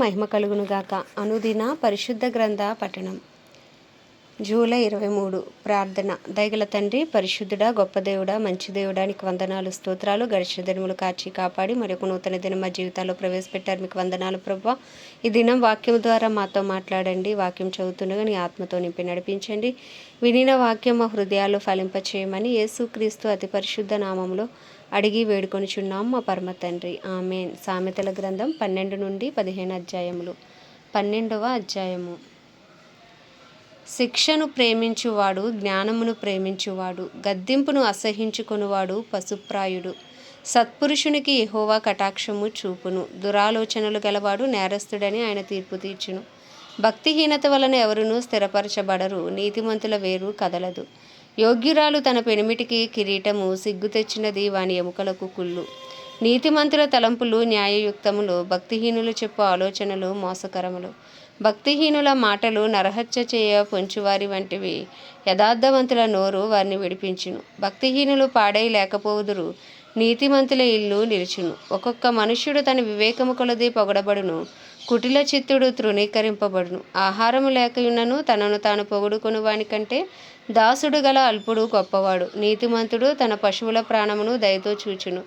మహిమ కలుగునుగాక. అనుదిన పరిశుద్ధ గ్రంథ పఠనం. జూలై 23. ప్రార్థన. దయగల తండ్రి, పరిశుద్ధుడా, గొప్ప దేవుడా, మంచి దేవుడా, నీకు వందనాలు, స్తోత్రాలు. గడిచిన దినములు కాచి కాపాడి మరొక నూతన దినం మా జీవితాల్లో ప్రవేశపెట్టారు. మీకు వందనాలు ప్రభువా. ఈ దినం వాక్యం ద్వారా మాతో మాట్లాడండి. వాక్యం చదువుతుండగా నీ ఆత్మతో నింపి నడిపించండి. వినిన వాక్యం మా హృదయాల్లో ఫలింపచేయమని యేసుక్రీస్తు అతి పరిశుద్ధ నామంలో అడిగి వేడుకొనిచున్నాం మా పరమ తండ్రి. ఆమేన్. సామెతల గ్రంథం 12 నుండి 15 అధ్యాయములు. 12వ అధ్యాయము. శిక్షను ప్రేమించువాడు జ్ఞానమును ప్రేమించువాడు, గద్దింపును అసహించుకొనువాడు పశుప్రాయుడు. సత్పురుషునికి యెహోవా కటాక్షము చూపును, దురాలోచనలు గలవాడు నేరస్తుడని ఆయన తీర్పు తీర్చును. భక్తిహీనత వలన ఎవరునూ స్థిరపరచబడరు, నీతిమంతుల వేరు కదలదు. యోగ్యురాలు తన పెనిమిటికి కిరీటము, సిగ్గు తెచ్చినది వాని ఎముకలకు కుళ్ళు. నీతిమంతుల తలంపులు న్యాయయుక్తములు, భక్తిహీనులు చెప్పు ఆలోచనలు మోసకరములు. భక్తిహీనుల మాటలు నరహత్య చేయ పొంచువారి వంటివి, యథార్థవంతుల నోరు వారిని విడిపించును. భక్తిహీనులు పాడై లేకపోవుదురు, నీతిమంతుల ఇల్లు నిలుచును. ఒక్కొక్క మనుష్యుడు తన వివేకము కొలది పొగడబడును, కుటిల చిత్తుడు తృణీకరింపబడును. ఆహారము లేకయున్నను తనను తాను పొగుడుకొను వానికంటే దాసుడు గల అల్పుడు గొప్పవాడు. నీతిమంతుడు తన పశువుల ప్రాణమును దయతో చూచును.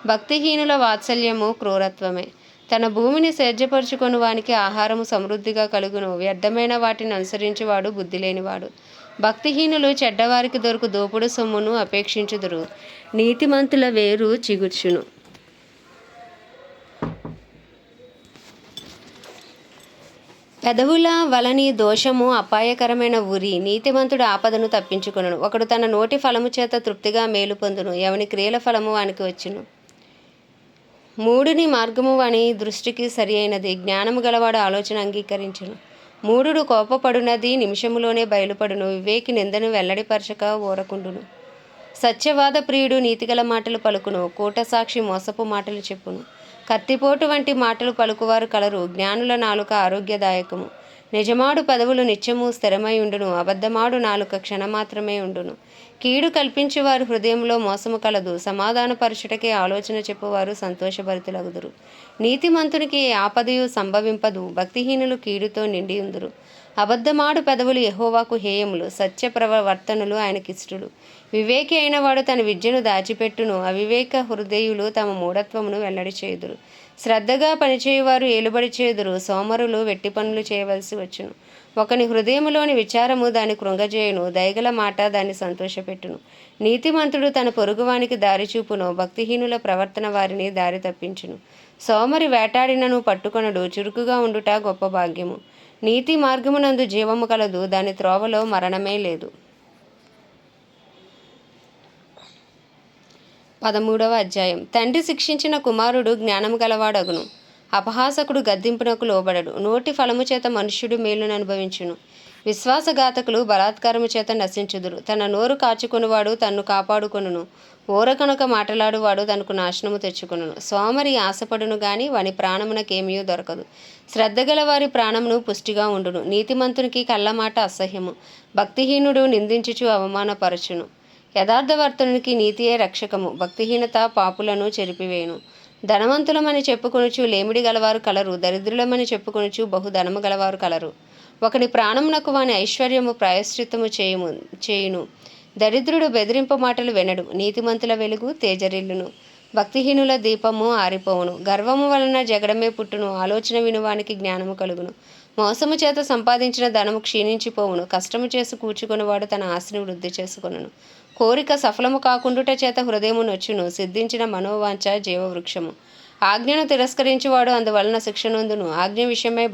భక్తిహీనుల వాత్సల్యము క్రూరత్వమే. తన భూమిని సేద్యపరుచుకొని వానికి ఆహారము సమృద్ధిగా కలుగును. వ్యర్థమైన వాటిని అనుసరించువాడు బుద్ధి లేనివాడు. భక్తిహీనులు చెడ్డవారికి దొరుకు దోపుడు సొమ్మును అపేక్షించుదురు, నీతిమంతుల వేరు చిగుర్చును. పెదవుల వలని దోషము అపాయకరమైన ఉరి, నీతిమంతుడు ఆపదను తప్పించుకొనును. ఒకడు తన నోటి ఫలము చేత తృప్తిగా మేలు పొందును, ఎవని క్రియల ఫలము వానికి వచ్చును. మూఢుని మార్గము వాని దృష్టికి సరి అయినది, జ్ఞానము గలవాడు ఆలోచన అంగీకరించును. మూఢుడు కోపపడునది నిమిషములోనే బయలుపడును, వివేకి నిందను వెల్లడిపరచక ఊరకుండును. సత్యవాద ప్రియుడు నీతిగల మాటలు పలుకును, కూట సాక్షి మోసపు మాటలు చెప్పును. కత్తిపోటు వంటి మాటలు పలుకువారు కలరు, జ్ఞానుల నాలుక ఆరోగ్యదాయకము. నిజమాడు పదవులు నిత్యము స్థిరమై ఉండును, అబద్ధమాడు నాలుక క్షణమాత్రమే ఉండును. కీడు కల్పించేవారు హృదయంలో మోసము కలదు, సమాధానపరచుటకే ఆలోచన చెప్పువారు సంతోషభరితులగుదురు. నీతిమంతునికి ఆపదయు సంభవింపదు, భక్తిహీనులు కీడుతో నిండి ఉందురు. అబద్ధమాడు పెదవులు యెహోవాకు హేయములు, సత్య ప్రవర్తనలు ఆయనకిష్టులు. వివేకి అయినవాడు తన విద్యను దాచిపెట్టును, అవివేక హృదయులు తమ మూఢత్వమును వెల్లడి చేయుదురు. శ్రద్ధగా పనిచేయువారు ఏలుబడి చేయుదురు, సోమరులు వెట్టి పనులు చేయవలసి వచ్చును. ఒకని హృదయములోని విచారము దాన్ని కృంగజేయును, దయగల మాట దాన్ని సంతోషపెట్టును. నీతిమంతుడు తన పొరుగువానికి దారి చూపును, భక్తిహీనుల ప్రవర్తన వారిని దారి తప్పించును. సోమరి వేటాడినను పట్టుకొనడు, చురుకుగా ఉండుట గొప్ప భాగ్యము. నీతి మార్గమునందు జీవము కలదు, దాని త్రోవలో మరణమే లేదు. 13వ అధ్యాయం. తండ్రి శిక్షించిన కుమారుడు జ్ఞానము గలవాడగును, అపహాసకుడు గద్దింపునకు లోబడడు. నోటి ఫలము చేత మనుష్యుడు మేలును అనుభవించును, విశ్వాసఘాతకులు బలాత్కారము చేత నశించుదురు. తన నోరు కాచుకొనువాడు తన్ను కాపాడుకొనును, ఓరకనుక మాటలాడువాడు తనకు నాశనము తెచ్చుకొనును. సోమరి ఆశపడును గాని వాని ప్రాణమునకేమీ దొరకదు, శ్రద్ధగల వారి ప్రాణమును పుష్టిగా ఉండును. నీతిమంతునికి కళ్ళమాట అసహ్యము, భక్తిహీనుడు నిందించుచు అవమానపరచును. యథార్థవర్తనునికి నీతియే రక్షకము, భక్తిహీనత పాపులను చెరిపివేయును. ధనవంతులమని చెప్పుకొనుచు లేమిడి గలవారు కలరు, దరిద్రులమని చెప్పుకొనుచు బహుధనము గలవారు కలరు. ఒకని ప్రాణమునకు వాని ఐశ్వర్యము ప్రాయశ్చిత్తము చేయును, దరిద్రుడు బెదిరింపు మాటలు వినడు. నీతిమంతుల వెలుగు తేజరిల్లును, భక్తిహీనుల దీపము ఆరిపోవును. గర్వము వలన జగడమే పుట్టును, ఆలోచన వినువానికి జ్ఞానము కలుగును. మోసము చేత సంపాదించిన ధనము క్షీణించిపోవును, కష్టము చేసి కూర్చుకొనివాడు తన ఆస్తిని వృద్ధి చేసుకొనును. కోరిక సఫలము కాకుండుట చేత హృదయము నొచ్చును, సిద్ధించిన మనోవాంఛ జీవవృక్షము. ఆజ్ఞను తిరస్కరించువాడు అందువలన శిక్ష నొందును, ఆజ్ఞ విషయమై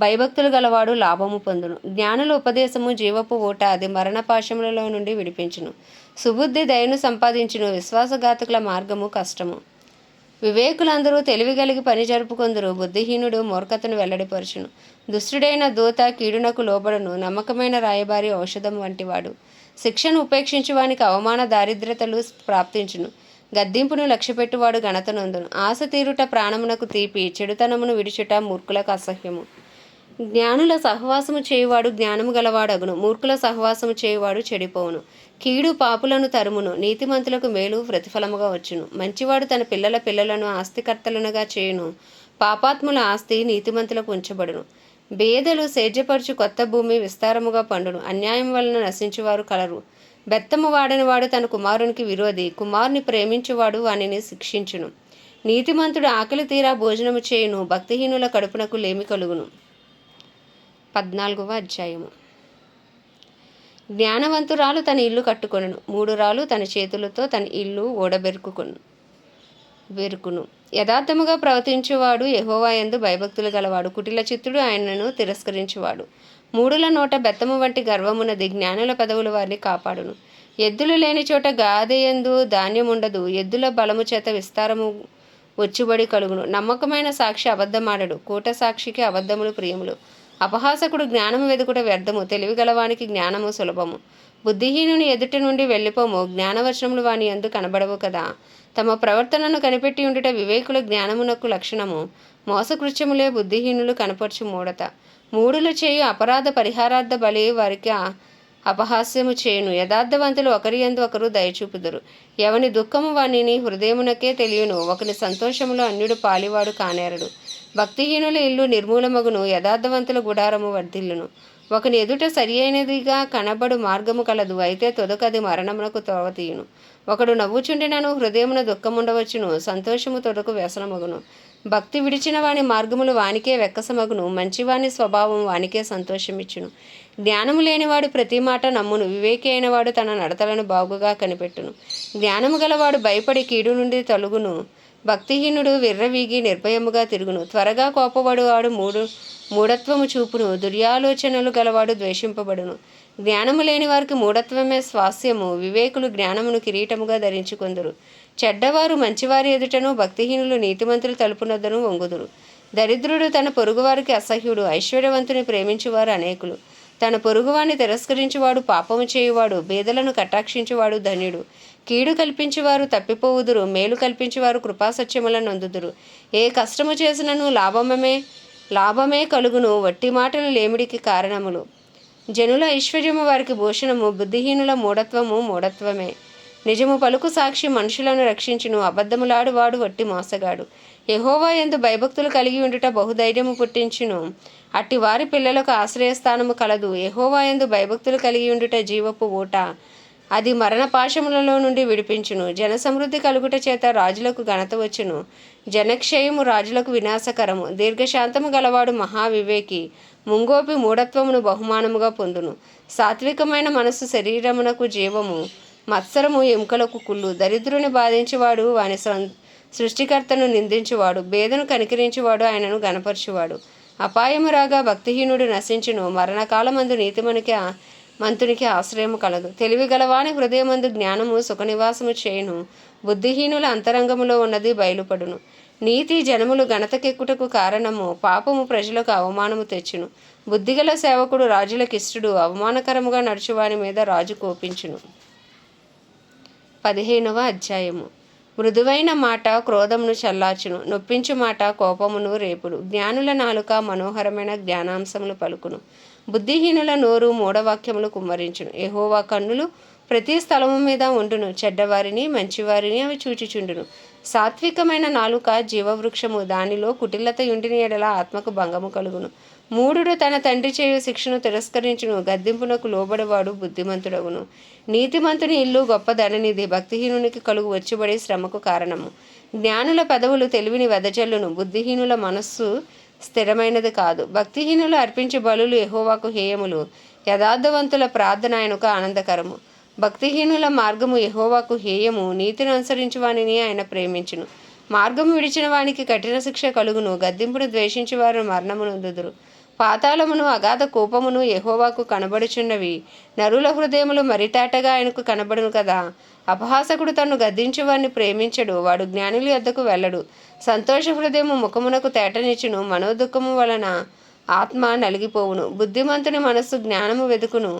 భయభక్తులు గలవాడు లాభము పొందును. జ్ఞానుల ఉపదేశము జీవపు ఊట, అది మరణపాశములలో నుండి విడిపించును. సుబుద్ధి దయను సంపాదించును, విశ్వాసఘాతకుల మార్గము కష్టము. వివేకులందరూ తెలివి కలిగి పని జరుపుకొందురు, బుద్ధిహీనుడు మూర్ఖతను వెల్లడిపరచును. దుష్టుడైన దూత కీడునకు లోబడను, నమ్మకమైన రాయబారి ఔషధం వంటివాడు. శిక్షను ఉపేక్షించువానికి అవమాన దారిద్రతలు ప్రాప్తించును, గద్దింపును లక్ష్యపెట్టువాడు ఘనత నొందును. ఆశ తీరుట ప్రాణమునకు తీపి, చెడుతనమును విడిచుట మూర్ఖులకు అసహ్యము. జ్ఞానుల సహవాసము చేయువాడు జ్ఞానము గలవాడగును, మూర్ఖుల సహవాసము చేయువాడు చెడిపోవును. కీడు పాపులను తరుమును, నీతిమంతులకు మేలు ప్రతిఫలముగా వచ్చును. మంచివాడు తన పిల్లలను ఆస్తికర్తలనుగా చేయును, పాపాత్ముల ఆస్తి నీతిమంతులకు ఉంచబడును. బేదలు సేద్యపరచు కొత్త భూమి విస్తారముగా పండును. అన్యాయం వలన నశించువారు కలరు. బెత్తము వాడని వాడు తన కుమారునికి విరోధి. కుమారుని ప్రేమించువాడు వానిని శిక్షించును. నీతిమంతుడు ఆకలి తీరా భోజనము చేయును. భక్తిహీనుల కడుపునకు లేమి కలుగును. 14వ అధ్యాయము. జ్ఞానవంతురాలు తన ఇల్లు కట్టుకొనును. మూఢురాలు తన చేతులతో తన ఇల్లు వెరుకును. యథార్థముగా ప్రవర్తించువాడు యెహోవా యందు భయభక్తులు గలవాడు. కుటిల చిత్తుడు ఆయనను తిరస్కరించువాడు. మూఢుల నోట బెత్తము వంటి గర్వమున్నది. జ్ఞానుల పెదవులు వారిని కాపాడును. ఎద్దులు లేని చోట గాదెయందు ధాన్యముండదు. ఎద్దుల బలము చేత విస్తారము వచ్చుబడి కలుగును. నమ్మకమైన సాక్షి అబద్ధమాడడు. కూట సాక్షికి అబద్ధములు ప్రియములు. అపహాసకుడు జ్ఞానము వెదుకుట వ్యర్థము. తెలివిగలవానికి జ్ఞానము సులభము. బుద్ధిహీనుని ఎదుట నుండి వెళ్ళిపోము. జ్ఞానవచనములు వాని యందు కనబడవు కదా. తమ ప్రవర్తనను కనిపెట్టి ఉండుట వివేకుల జ్ఞానమునకు లక్షణము. మోసకృత్యములే బుద్ధిహీనులు కనపరచు మూఢత. మూఢులు చేయు అపరాధ పరిహారార్థ బలి వారికి అపహాస్యము చేయును. యథార్థవంతులు ఒకరి యందు ఒకరు దయచూపుదురు. ఎవని దుఃఖము వానిని హృదయమునకే తెలియను. ఒకని సంతోషములో అన్యుడు పాలివాడు కానేరడు. భక్తిహీనుల ఇల్లు నిర్మూలమగును. యథార్థవంతుల గుడారము వర్ధిల్లును. ఒకని ఎదుట సరి అయినదిగా కనబడు మార్గము కలదు. అయితే తొదకది మరణమునకు తోవతీయును. ఒకడు నవ్వుచుండినను హృదయమున దుఃఖముండవచ్చును. సంతోషము తొదకు వ్యసనమగును. భక్తి విడిచిన వాని మార్గములు వానికే వెక్కసమగును. మంచివాని స్వభావం వానికే సంతోషమిచ్చును. జ్ఞానము లేనివాడు ప్రతి మాట నమ్మును. వివేకి అయినవాడు తన నడతలను బాగుగా కనిపెట్టును. జ్ఞానము గలవాడు భయపడి కీడు నుండి తొలగును. భక్తిహీనుడు విర్రవీగి నిర్భయముగా తిరుగును. త్వరగా కోపపడువాడు మూఢత్వము చూపును. దుర్యాలోచనలు గలవాడు ద్వేషింపబడును. జ్ఞానము లేని వారికి మూఢత్వమే స్వాస్యము. వివేకులు జ్ఞానమును కిరీటముగా ధరించుకొందురు. చెడ్డవారు మంచివారి ఎదుటను, భక్తిహీనులు నీతిమంతులు తలుపునొద్దను వంగుదురు. దరిద్రుడు తన పొరుగువారికి అసహ్యుడు. ఐశ్వర్యవంతుని ప్రేమించువారు అనేకులు. తన పొరుగువాన్ని తిరస్కరించువాడు పాపము చేయువాడు. బేదలను కటాక్షించువాడు ధన్యుడు. కీడు కల్పించువారు తప్పిపోవుదురు. మేలు కల్పించువారు కృపాసత్యములను నొందుదురు. ఏ కష్టము చేసినను లాభమే కలుగును. వట్టి మాటలు లేమిడికి కారణములు. జనుల ఐశ్వర్యము వారికి భూషణము. బుద్ధిహీనుల మూఢత్వమే. నిజము పలుకు సాక్షి మనుషులను రక్షించును. అబద్ధములాడువాడు వట్టి మోసగాడు. యెహోవా యందు భయభక్తులు కలిగి ఉండుట బహుధైర్యము పుట్టించును. అట్టి వారి పిల్లలకు ఆశ్రయస్థానము కలదు. యెహోవా యందు భయభక్తులు కలిగి ఉండుట జీవపు ఊట. అది మరణపాశములలో నుండి విడిపించును. జనసమృద్ధి కలుగుట చేత రాజులకు ఘనత వచ్చును. జనక్షయము రాజులకు వినాశకరము. దీర్ఘశాంతము గలవాడు మహావివేకి. ముంగోపి మూఢత్వమును బహుమానముగా పొందును. సాత్వికమైన మనస్సు శరీరమునకు జీవము. మత్సరము ఎముకలకు కుళ్ళు. దరిద్రుని బాధించువాడు వాని సృష్టికర్తను నిందించువాడు. బేదను కనికరించువాడు ఆయనను గణపరచువాడు. అపాయము రాగా భక్తిహీనుడు నశించును. మరణకాలమందు మంతునికి ఆశ్రయము కలదు. తెలివిగలవాని హృదయమందు జ్ఞానము సుఖనివాసము చేయును. బుద్ధిహీనుల అంతరంగములో ఉన్నది బయలుపడును. నీతి జనములు ఘనతకెక్కుటకు కారణము. పాపము ప్రజలకు అవమానము తెచ్చును. బుద్ధిగల సేవకుడు రాజులకిష్టుడు. అవమానకరముగా నడుచువాని మీద రాజు కోపించును. 15వ అధ్యాయము. మృదువైన మాట క్రోధమును చల్లార్చును. నొప్పించు మాట కోపమును రేపుడు. జ్ఞానుల నాలుక మనోహరమైన జ్ఞానాంశములు పలుకును. బుద్ధిహీనుల నోరు మూఢవాక్యములు కుమ్మరించును. యెహోవా కన్నులు ప్రతి స్థలము మీద ఉండును. చెడ్డవారిని మంచివారిని అవి చూచుచుండును. సాత్వికమైన నాలుక జీవవృక్షము. దానిలో కుటిలత యుండిన ఎడల ఆత్మకు భంగము కలుగును. మూఢుడు తన తండ్రి చేయు శిక్షను తిరస్కరించును. గద్దింపునకు లోబడివాడు బుద్ధిమంతుడగును. నీతిమంతుని ఇల్లు గొప్ప ధననిధి. భక్తిహీనునికి కలుగు వచ్చుబడి శ్రమకు కారణము. జ్ఞానుల పెదవులు తెలివిని వెదజల్లును. బుద్ధిహీనుల మనస్సు స్థిరమైనది కాదు. భక్తిహీనులు అర్పించే బలులు యెహోవాకు హేయములు. యథార్థవంతుల ప్రార్థన ఆయనకు ఆనందకరము. భక్తిహీనుల మార్గము యెహోవాకు హేయము. నీతిని అనుసరించు వానిని ఆయన ప్రేమించును. మార్గము విడిచిన వానికి కఠిన శిక్ష కలుగును. గద్దింపును ద్వేషించి వారు మరణము నొందుదురు. పాతాళమును అగాధ కూపమును యెహోవాకు కనబడుచున్నవి. నరుల హృదయములు మరితేటగా ఆయనకు కనబడును కదా. అపహాసకుడు తన్ను గద్దించు వారిని ప్రేమించడు. వాడు జ్ఞానుల యొద్దకు వెళ్ళడు. సంతోష హృదయము ముఖమునకు తేటనిచ్చును. మనోదుఃఖము వలన ఆత్మ నలిగిపోవును. బుద్ధిమంతుని మనస్సు జ్ఞానము వెదుకును.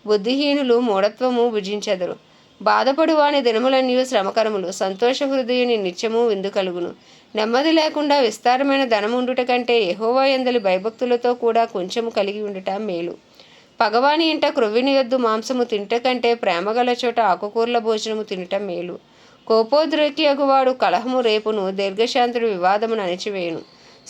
బుద్ధిహీనులు మూఢత్వము భుజించెదరు. బాధపడు వాని దినములన్నీ శ్రమకరములు. సంతోష హృదయుని నిత్యము విందు కలుగును. నెమ్మది లేకుండా విస్తారమైన ధనముండుట కంటే యెహోవా యందలి భయభక్తులతో కూడా కొంచెము కలిగి ఉండుట మేలు. పగవాని ఇంట క్రొవ్విని యొద్దు మాంసము తినుట కంటే ప్రేమగల చోట ఆకుకూరల భోజనము తినుట మేలు. కోపోద్రేకి అగువాడు కలహము రేపును. దీర్ఘశాంతుడు వివాదమును అణిచివేయును.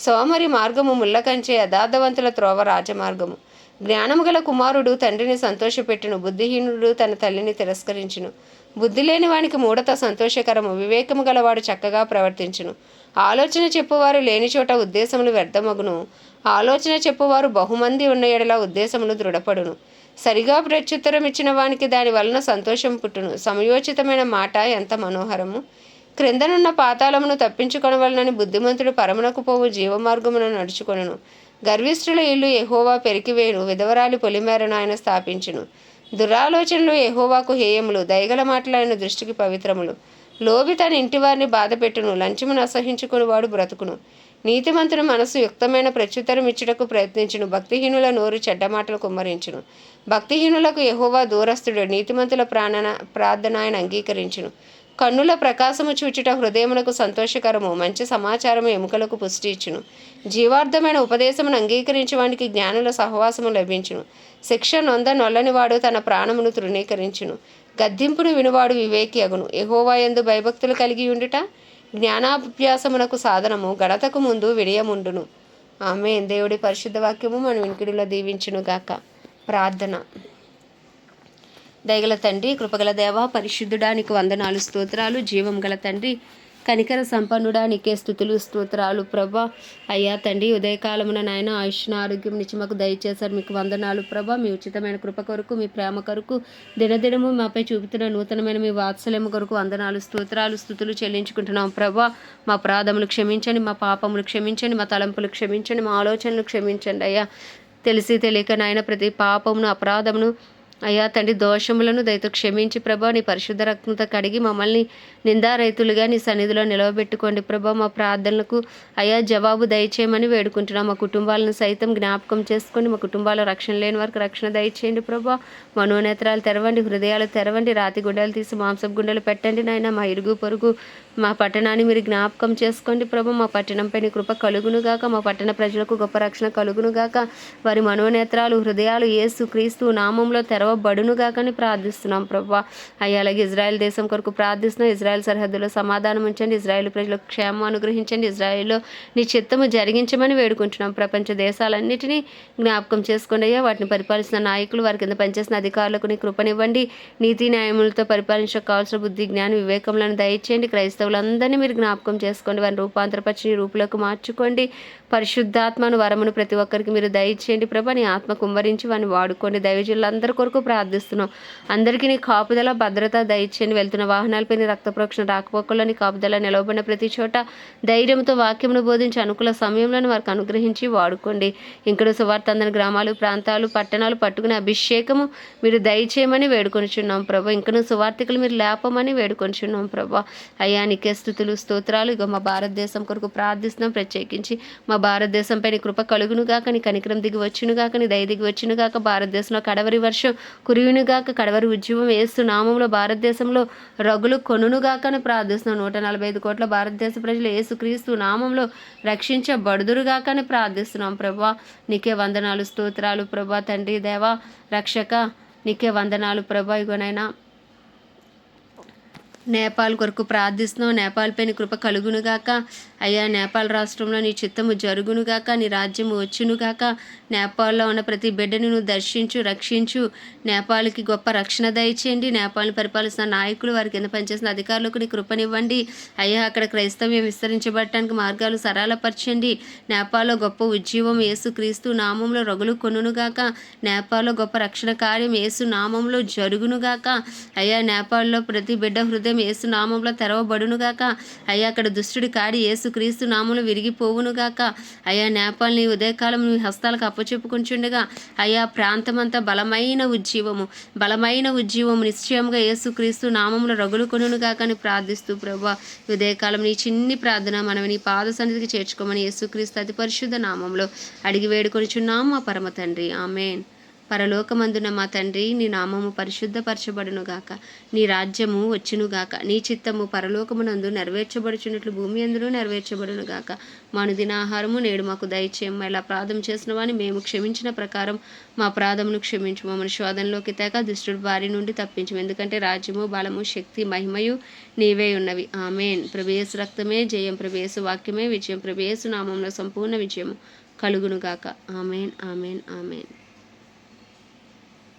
సోమరి మార్గము ముళ్ళకంచే, యథార్థవంతుల త్రోవ రాజమార్గము. జ్ఞానము గల కుమారుడు తండ్రిని సంతోషపెట్టును, బుద్ధిహీనుడు తన తల్లిని తిరస్కరించును. బుద్ధి లేని వానికి మూఢత సంతోషకరము, వివేకము గలవాడు చక్కగా ప్రవర్తించును. ఆలోచన చెప్పువారు లేని చోట ఉద్దేశములు వ్యర్థమగును, ఆలోచన చెప్పువారు బహుమంది ఉన్న ఎడల ఉద్దేశములు దృఢపడును. సరిగా ప్రత్యుత్తరం ఇచ్చిన వానికి దాని వలన సంతోషం పుట్టును. సమయోచితమైన మాట ఎంత మనోహరము. క్రిందనున్న పాతాళమును తప్పించుకొనవలనని బుద్ధిమంతుడు పరమునకు పోవు జీవమార్గమును నడుచుకొనును. గర్విష్ఠుల ఇల్లు యెహోవా పెరికివేయును, విధవరాలి పొలిమేరను ఆయన స్థాపించును. దురాలోచనలు యెహోవాకు హేయములు, దయగల మాటలు ఆయన దృష్టికి పవిత్రములు. లోబి తన ఇంటివారిని బాధపెట్టును, లంచమును అసహించుకుని వాడు బ్రతుకును. నీతిమంతుని మనసు యుక్తమైన ప్రత్యుత్తరం ఇచ్చుటకు ప్రయత్నించును, భక్తిహీనుల నోరు చెడ్డ మాటలు కుమ్మరించును. భక్తిహీనులకు యెహోవా దూరస్థుడు, నీతిమంతుల ప్రార్థన ఆయన అంగీకరించును. కన్నుల ప్రకాశము చూచుట హృదయమునకు సంతోషకరము, మంచి సమాచారము ఎముకలకు పుష్టి ఇచ్చును. జీవార్థమైన ఉపదేశమును అంగీకరించి వానికి జ్ఞానుల సహవాసము లభించును. శిక్ష నొల్లని వాడు తన ప్రాణమును తృణీకరించును, గద్దింపును వినువాడు వివేకి అగును. యెహోవా యందు భయభక్తులు కలిగి ఉండుట జ్ఞానాభ్యాసమునకు సాధనము, గణతకు ముందు వినయముండును. ఆమేన్. దేవుడి పరిశుద్ధ వాక్యము మన వినికిడిలో దీవించును గాక. ప్రార్థన. దయగల తండ్రి, కృపగల దేవ, పరిశుద్ధుడా నీకు వందనాలు, స్తోత్రాలు. జీవం గల తండ్రి, కనికర సంపన్నుడా నీకే స్థుతులు, స్తోత్రాలు. ప్రభా అయ్యా తండ్రి, ఉదయకాలమున నాయన ఆయుష్ను ఆరోగ్యం నుంచి మాకు దయచేశారు, మీకు వందనాలు ప్రభా. మీ ఉచితమైన కృప కొరకు, మీ ప్రేమ కొరకు, దినదినము మాపై చూపుతున్న నూతనమైన మీ వాత్సల్యము కొరకు వందనాలు, స్తోత్రాలు, స్థుతులు చెల్లించుకుంటున్నాం ప్రభా. మా అపరాధములు క్షమించండి, మా పాపములు క్షమించండి, మా తలంపులు క్షమించండి, మా ఆలోచనలు క్షమించండి అయ్యా. తెలిసి తెలియక నాయన ప్రతి పాపమును, అపరాధమును అయ్యా తండ్రి, దోషములను దయతో క్షమించి ప్రభా, నీ పరిశుద్ధ రక్తంతో కడిగి మమ్మల్ని నిందారహితులుగా నీ సన్నిధిలో నిలవబెట్టుకోండి ప్రభా. మా ప్రార్థనలకు అయ్యా జవాబు దయచేయమని వేడుకుంటున్నాం. మా కుటుంబాలను సైతం జ్ఞాపకం చేసుకోండి, మా కుటుంబాల రక్షణ లేని వారికి రక్షణ దయచేయండి ప్రభా. మనోనేత్రాలు తెరవండి, హృదయాలు తెరవండి, రాతి గుండెలు తీసి మాంసపు గుండెలు పెట్టండి నాయన. మా ఇరుగు పొరుగు మా పట్టణాన్ని మీరు జ్ఞాపకం చేసుకోండి ప్రభా. మా పట్టణంపై నీ కృప కలుగునుగాక, మా పట్టణ ప్రజలకు గొప్ప రక్షణ కలుగునుగాక. వారి మనోనేత్రాలు, హృదయాలు యేసు క్రీస్తు నామంలో తెరవబడునుగాకని ప్రార్థిస్తున్నాం ప్రభా. అయ్యా అలాగే ఇజ్రాయెల్ దేశం కొరకు ప్రార్థిస్తున్నాం. ఇజ్రాయెల్ సరిహద్దులో సమాధానం ఉంచండి, ఇజ్రాయెల్ ప్రజలకు క్షేమం అనుగ్రహించండి, ఇజ్రాయెల్లో నీ చిత్తము జరిగించమని వేడుకుంటున్నాం. ప్రపంచ దేశాలన్నిటినీ జ్ఞాపకం చేసుకోండి అయ్యా. వాటిని పరిపాలిస్తున్న నాయకులు, వారి కింద పనిచేసిన అధికారులకు నీ కృపనివ్వండి. నీతి న్యాయములతో పరిపాలించక కావాల్సిన బుద్ధి, జ్ఞానం, వివేకములను దయచేయండి. క్రైస్తవులందరినీ మీరు జ్ఞాపకం చేసుకోండి, వారిని రూపాంతరపరిచి నీ రూపులకు మార్చుకోండి. పరిశుద్ధాత్మను వరమును ప్రతి ఒక్కరికి మీరు దయచేయండి ప్రభా. నీ ఆత్మ కుమ్మరించి వారిని వాడుకోండి. దైవజనులందరి కొరకు ప్రార్థిస్తున్నాం. అందరికీ నీ కాపుదల, భద్రత దయచేయండి. వెళ్తున్న వాహనాలపై నీ రక్త ప్రోక్షణ, రాకపోకల్లో నీ కాపుదల, నిలవబడిన ప్రతి చోట ధైర్యంతో వాక్యమును బోధించి అనుకూల సమయంలో వారికి అనుగ్రహించి వాడుకోండి. ఇంకడు సువార్త అందని గ్రామాలు, ప్రాంతాలు, పట్టణాలు పట్టుకునే అభిషేకము మీరు దయచేయమని వేడుకొనిచున్నాం ప్రభా. ఇంకను సువార్థికులు మీరు లేపమని వేడుకొనిచున్నాం ప్రభా. అయ్యా నీకే స్థుతులు, స్తోత్రాలు. ఇగో మా భారతదేశం కొరకు ప్రార్థిస్తున్నాం. ప్రత్యేకించి మా భారతదేశంపై నీ కృప కలుగునుగాక, నీ కనికరం దిగి వచ్చునుగాక, నీ దయ దిగి వచ్చునుగాక. భారతదేశంలో కడవరి వర్షం కురియునుగాక, కడవరి ఉద్యమం యేసు నామంలో భారతదేశంలో రగులు కొనునుగాక అని ప్రార్థిస్తున్నాం. 145 కోట్ల భారతదేశ ప్రజలు యేసు క్రీస్తు నామంలో రక్షించబడుదురుగాక అని ప్రార్థిస్తున్నాం ప్రభా. నీకే వందనాలు, స్తోత్రాలు ప్రభా. తండ్రి దేవా రక్షక నీకే వందనాలు ప్రభా. ఇగోనైనా నేపాల్ కొరకు ప్రార్థిస్తున్నాం. నేపాల్పై నీ కృప కలుగునుగాక అయ్యా. నేపాల్ రాష్ట్రంలో నీ చిత్తము జరుగునుగాక, నీ రాజ్యము వచ్చునుగాక. నేపాల్లో ఉన్న ప్రతి బిడ్డను నువ్వు దర్శించు, రక్షించు. నేపాల్కి గొప్ప రక్షణ దయచేయండి. నేపాల్ని పరిపాలిస్తున్న నాయకులు, వారి కింద పనిచేసిన అధికారులకు నీ కృపనివ్వండి అయ్యా. అక్కడ క్రైస్తవ్యం విస్తరించబడటానికి మార్గాలు సరళపరచండి. నేపాల్లో గొప్ప ఉజ్జీవం యేసు క్రీస్తు నామంలో రగులు కొనునుగాక. నేపాల్లో గొప్ప రక్షణ కార్యం యేసు నామంలో జరుగునుగాక అయ్యా. నేపాల్లో ప్రతి బిడ్డ హృదయం యేసు నామంలో తెరవబడునుగాక అయ్యా. అక్కడ దుష్టుడి కాడి యేసు క్రీస్తు నామంలో విరిగిపోవునుగాక అయ్యా. నేపాల్ని ఉదయకాలం నీ హస్తాలకు అప్పచెప్పుకుంటుండగా అయ్యా, ప్రాంతమంతా బలమైన ఉజ్జీవము నిశ్చయంగా యేసు క్రీస్తు నామంలో రగులు కొనుగాక అని ప్రార్థిస్తూ ప్రభా, ఉదయకాలం నీ చిన్ని ప్రార్థన మనం నీ పాద సన్నిధికి చేర్చుకోమని యేసు క్రీస్తు అతి పరిశుద్ధ నామంలో అడిగి వేడుకొనిచున్నాం మా పరమ తండ్రి. ఆమేన్. పరలోకమందున మా తండ్రి, నీ నామము పరిశుద్ధపరచబడునుగాక. నీ రాజ్యము వచ్చునుగాక. నీ చిత్తము పరలోకమునందు నెరవేర్చబడుచున్నట్లు భూమి అందులో నెరవేర్చబడునుగాక. మా అనుదిన ఆహారము నేడు మాకు దయచేయము. ఇలా అపరాధం చేసిన వాని మేము క్షమించిన ప్రకారం మా అపరాధమును క్షమించు. మమ్మల్ని శోధనలోకి తేక దుష్టుడి బారి నుండి తప్పించము. ఎందుకంటే రాజ్యము, బలము, శక్తి, మహిమయు నీవే ఉన్నవి. ఆమేన్. ప్రభు యేసు రక్తమే జయం, ప్రభు యేసు వాక్యమే విజయం, ప్రభు యేసు నామములో సంపూర్ణ విజయము కలుగునుగాక. ఆమేన్, ఆమేన్, ఆమేన్.